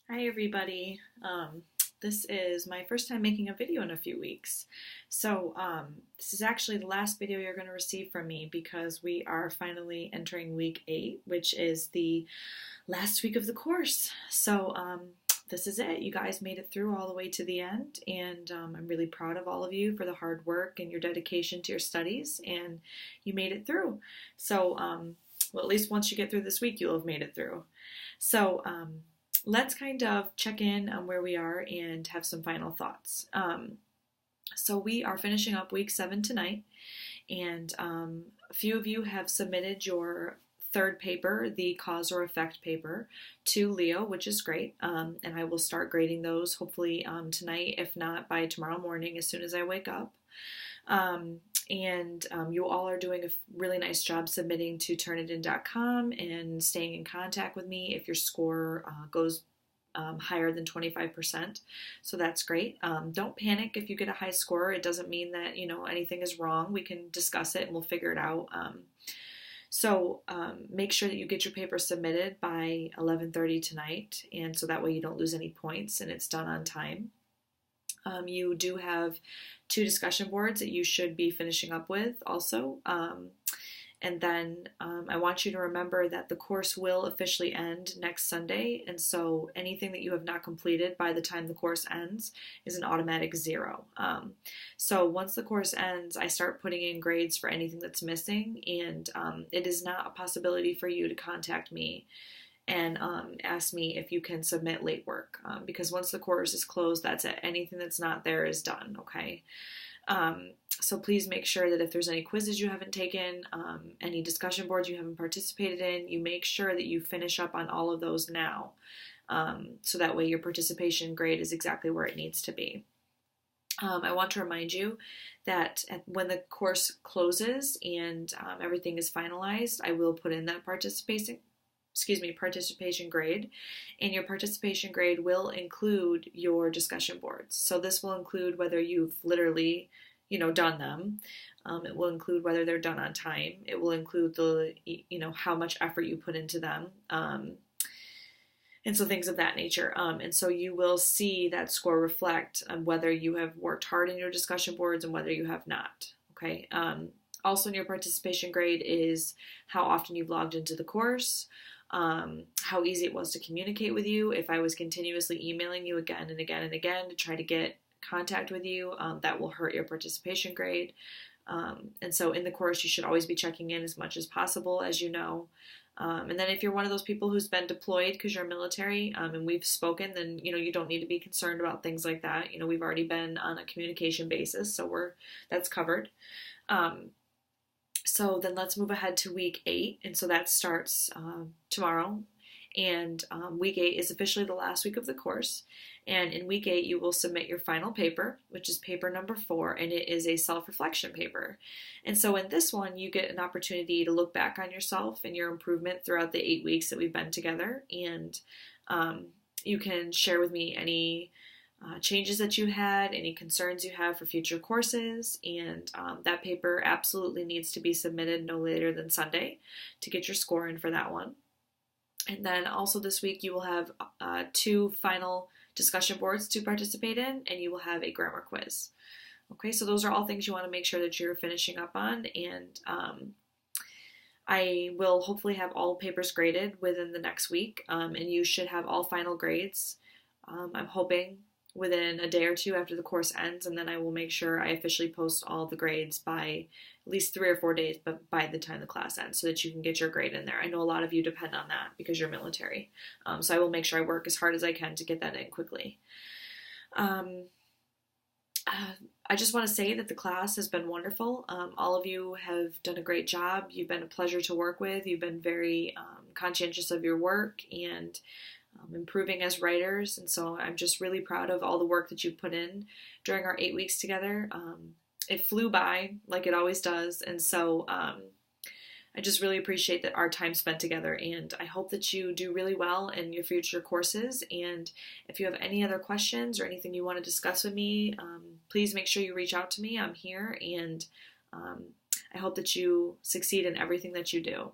Hi everybody. This is my first time making a video in a few weeks. This is actually the last video you're going to receive from me because we are finally entering week 8, which is the last week of the course. This is it. You guys made it through all the way to the end, and I'm really proud of all of you for the hard work and your dedication to your studies, and you made it through. Well, at least once you get through this week, you'll have made it through. So, let's kind of check in on where we are and have some final thoughts. We are finishing up week 7 tonight, and a few of you have submitted your third paper, the cause or effect paper, to Leo, which is great. And I will start grading those hopefully tonight, if not by tomorrow morning as soon as I wake up. You all are doing a really nice job submitting to turnitin.com and staying in contact with me if your score goes higher than 25%. So that's great. Don't panic if you get a high score. It doesn't mean that, anything is wrong. We can discuss it and we'll figure it out. Make sure that you get your paper submitted by 11:30 tonight, and so that way you don't lose any points and it's done on time. You do have 2 discussion boards that you should be finishing up with also. I want you to remember that the course will officially end next Sunday, and so anything that you have not completed by the time the course ends is an automatic 0. Once the course ends, I start putting in grades for anything that's missing, and it is not a possibility for you to contact me and ask me if you can submit late work, because once the course is closed, that's it. Anything that's not there is done, okay? So please make sure that if there's any quizzes you haven't taken, any discussion boards you haven't participated in, you make sure that you finish up on all of those now, so that way your participation grade is exactly where it needs to be. I want to remind you that when the course closes and everything is finalized, I will put in that participation grade, and your participation grade will include your discussion boards. So this will include whether you've literally, done them. It will include whether they're done on time. It will include the, how much effort you put into them. And so things of that nature. And so you will see that score reflect on whether you have worked hard in your discussion boards and whether you have not. Okay. Also in your participation grade is how often you've logged into the course, how easy it was to communicate with you. If I was continuously emailing you again and again and again to try to get contact with you, that will hurt your participation grade. And so in the course, you should always be checking in as much as possible, as you know. And then if you're one of those people who's been deployed because you're military, and we've spoken, then, you don't need to be concerned about things like that. We've already been on a communication basis, so that's covered. So then let's move ahead to week 8. And so that starts tomorrow. And week 8 is officially the last week of the course. And in week 8, you will submit your final paper, which is paper number 4, and it is a self-reflection paper. And so in this one, you get an opportunity to look back on yourself and your improvement throughout the 8 weeks that we've been together. And you can share with me any changes that you had, any concerns you have for future courses, and that paper absolutely needs to be submitted no later than Sunday to get your score in for that one. And then also this week you will have 2 final discussion boards to participate in, and you will have a grammar quiz. Okay, so those are all things you want to make sure that you're finishing up on, and I will hopefully have all papers graded within the next week, and you should have all final grades, I'm hoping, within a day or 2 after the course ends, and then I will make sure I officially post all the grades by at least 3 or 4 days, but by the time the class ends, so that you can get your grade in there. I know a lot of you depend on that because you're military, so I will make sure I work as hard as I can to get that in quickly. I just want to say that the class has been wonderful. All of you have done a great job. You've been a pleasure to work with. You've been very conscientious of your work and improving as writers, and so I'm just really proud of all the work that you've put in during our 8 weeks together. It flew by like it always does, and so I just really appreciate that our time spent together, and I hope that you do really well in your future courses. And if you have any other questions or anything you want to discuss with me, please make sure you reach out to me. I'm here, and I hope that you succeed in everything that you do.